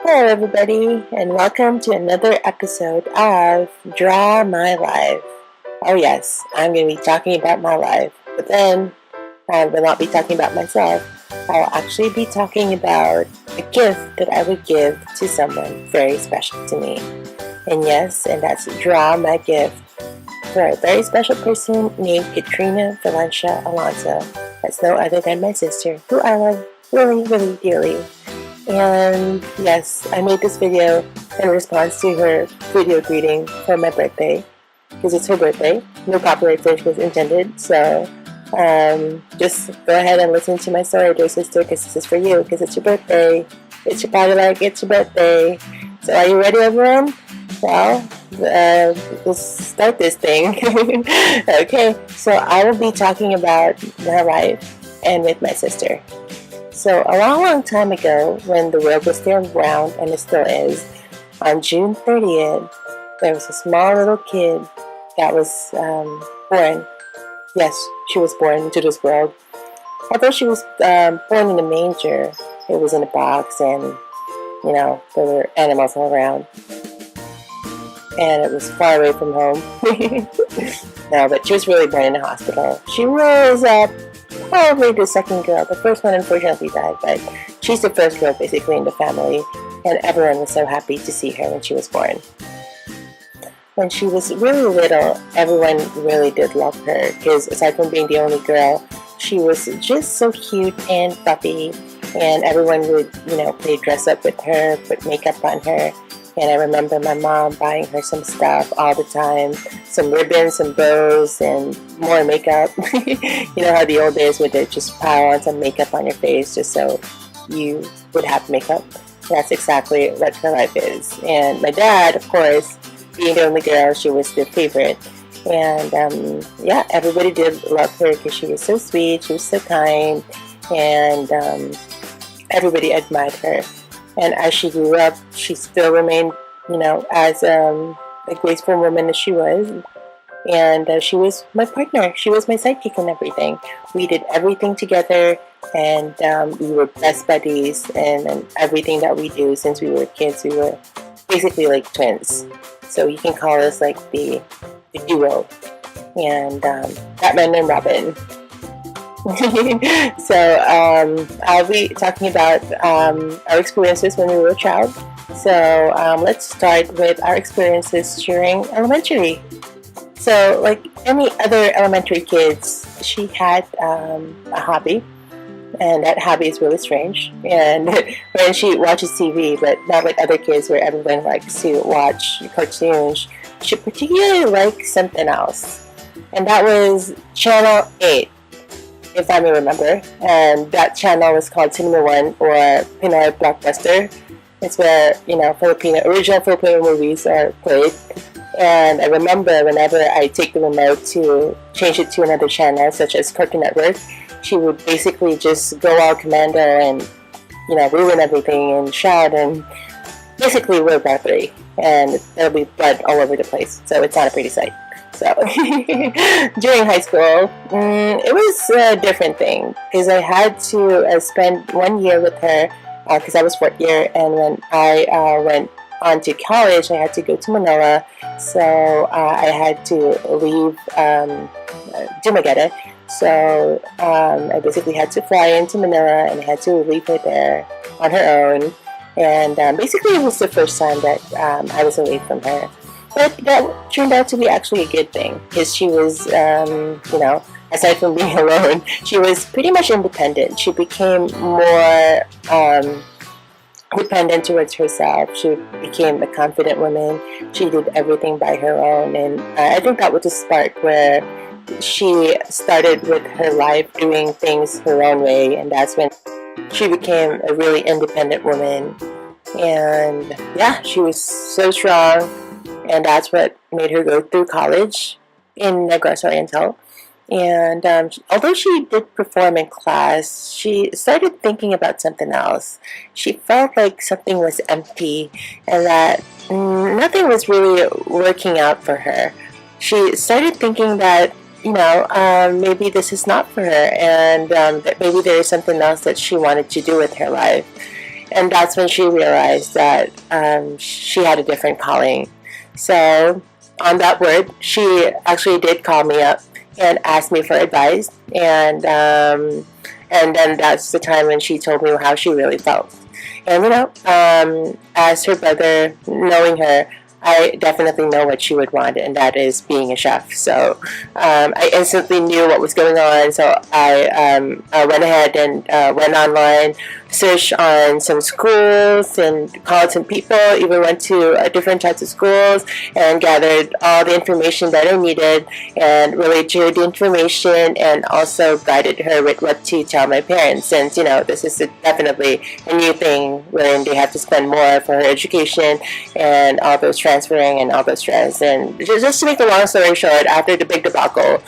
Hello, everybody, and welcome to another episode of Draw My Life. Oh, yes, I'm going to be talking about my life, but then I will not be talking about myself. I'll actually be talking about a gift that I would give to someone very special to me. And yes, and that's Draw My Gift for a very special person named Katrina Alonso. That's no other than my sister, who I love really, really dearly. And yes, I made this video in response to her video greeting for my birthday, because it's her birthday. No copyright infringement was intended, so just go ahead and listen to my story, dear sister, because this is for you, because it's your birthday. It's your party like it's your birthday. So are you ready, everyone? Well, let's start this thing. Okay, so I will be talking about my life and with my sister. So a long, long time ago, when the world was still round, and it still is, on June 30th, there was a small little kid that was born. Yes, she was born into this world. Although she was born in a manger, it was in a box, and, you know, there were animals all around. And it was far away from home. No, but she was really born in a hospital. She rose up. Probably the second girl. The first one unfortunately died, but she's the first girl basically in the family, and everyone was so happy to see her when she was born. When she was really little, everyone really did love her, because aside from being the only girl, she was just so cute and fluffy, and everyone would, play dress up with her, put makeup on her. And I remember my mom buying her some stuff all the time, some ribbons, some bows, and more makeup. You know how the old days would just pile on some makeup on your face just so you would have makeup? That's exactly what her life is. And my dad, of course, being the only girl, she was the favorite. And everybody did love her because she was so sweet, she was so kind, and everybody admired her. And as she grew up, she still remained, as a graceful woman as she was. And she was my partner. She was my sidekick and everything. We did everything together, and we were best buddies. And everything that we do since we were kids, we were basically like twins. So you can call us like the duo. And Batman and Robin. So I'll be talking about our experiences when we were a child. So let's start with our experiences during elementary. So like any other elementary kids, she had a hobby, and that hobby is really strange. And when she watches TV, but not like other kids where everyone likes to watch cartoons, she particularly liked something else, and that was Channel 8. If I may remember, and that channel was called Cinema One, or Pinoy Blockbuster. It's where original Filipino movies are played. And I remember whenever I take the remote to change it to another channel, such as Cartoon Network, she would basically just go all commando and ruin everything and shout, and basically we're about three, and there'll be blood all over the place. So it's not a pretty sight. So during high school, it was a different thing, because I had to spend 1 year with her, because I was fourth year, and when I went on to college, I had to go to Manila, so I had to leave Dumaguete. So I basically had to fly into Manila, and I had to leave her there on her own, and basically it was the first time that I was away from her. But that turned out to be actually a good thing, because she was, aside from being alone, she was pretty much independent. She became more dependent towards herself. She became a confident woman. She did everything by her own. And I think that was the spark where she started with her life doing things her own way. And that's when she became a really independent woman. And yeah, she was so strong. And that's what made her go through college in Negros Oriental. And although she did perform in class, she started thinking about something else. She felt like something was empty, and that nothing was really working out for her. She started thinking that, maybe this is not for her, and that maybe there is something else that she wanted to do with her life. And that's when she realized that she had a different calling. So on that word, she actually did call me up and asked me for advice, and then that's the time when she told me how she really felt. And as her brother, knowing her, I definitely know what she would want, and that is being a chef. So I instantly knew what was going on. So I went ahead and went online, searched on some schools, and called some people. Even went to different types of schools and gathered all the information that I needed, and relayed her the information, and also guided her with what to tell my parents. Since this is definitely a new thing wherein they have to spend more for her education and all those transferring and all those stress. And just to make a long story short, after the big debacle,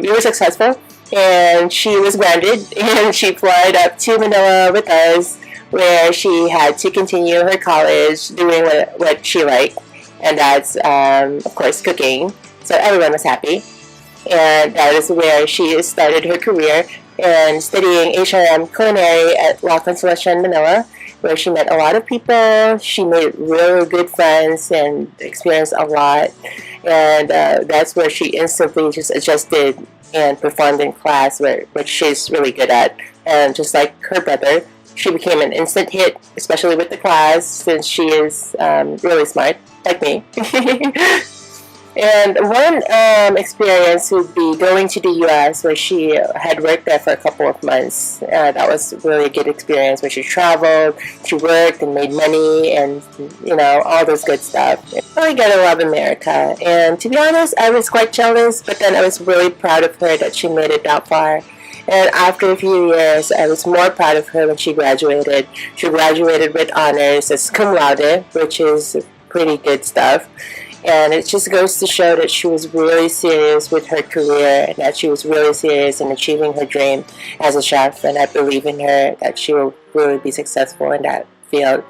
we were successful, and she was grounded, and she flied up to Manila with us, where she had to continue her college doing what she liked, and that's of course cooking. So everyone was happy, and that is where she started her career and studying HRM culinary at La Consolacion, Manila, where she met a lot of people. She made really good friends and experienced a lot, and that's where she instantly just adjusted and performed in class, which she's really good at. And just like her brother, she became an instant hit, especially with the class, since she is really smart, like me. And one experience would be going to the U.S., where she had worked there for a couple of months. That was really a good experience, where she traveled, she worked and made money, and all this good stuff. I really gotta love America. And to be honest, I was quite jealous, but then I was really proud of her that she made it that far. And after a few years, I was more proud of her when she graduated. She graduated with honors as cum laude, which is pretty good stuff. And it just goes to show that she was really serious with her career, and that she was really serious in achieving her dream as a chef. And I believe in her that she will really be successful in that field.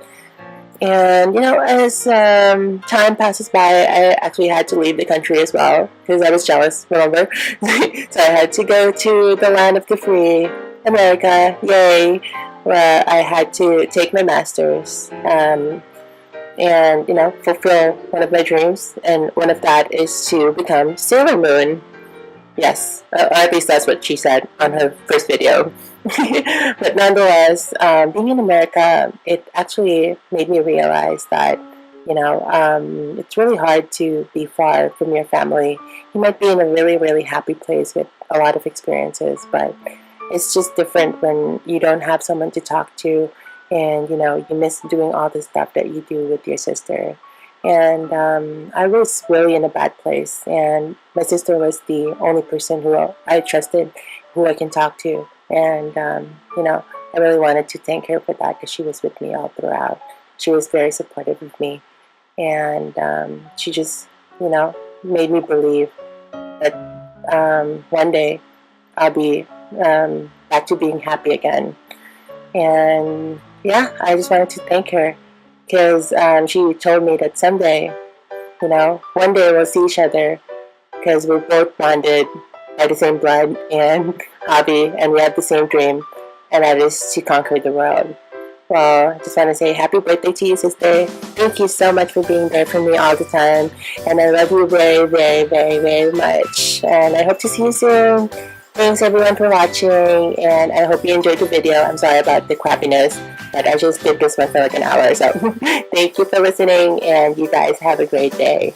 And as time passes by, I actually had to leave the country as well, because I was jealous, remember? So I had to go to the land of the free, America, yay, where I had to take my master's. And fulfill one of my dreams, and one of that is to become Sailor Moon. Yes, at least that's what she said on her first video. But nonetheless, being in America, it actually made me realize that it's really hard to be far from your family. You might be in a really, really happy place with a lot of experiences, but it's just different when you don't have someone to talk to, and you miss doing all the stuff that you do with your sister. And I was really in a bad place, and my sister was the only person who I trusted, who I can talk to. And I really wanted to thank her for that, because she was with me all throughout. She was very supportive of me, and she just made me believe that one day I'll be back to being happy again. And yeah, I just wanted to thank her, because she told me that someday, one day we'll see each other, because we're both bonded by the same blood and hobby, and we have the same dream, and that is to conquer the world. Well, I just want to say happy birthday to you, sister. Thank you so much for being there for me all the time, and I love you very, very, very, very much, and I hope to see you soon. Thanks everyone for watching, and I hope you enjoyed the video. I'm sorry about the crappiness, but I just did this one for like an hour, so thank you for listening, and you guys have a great day.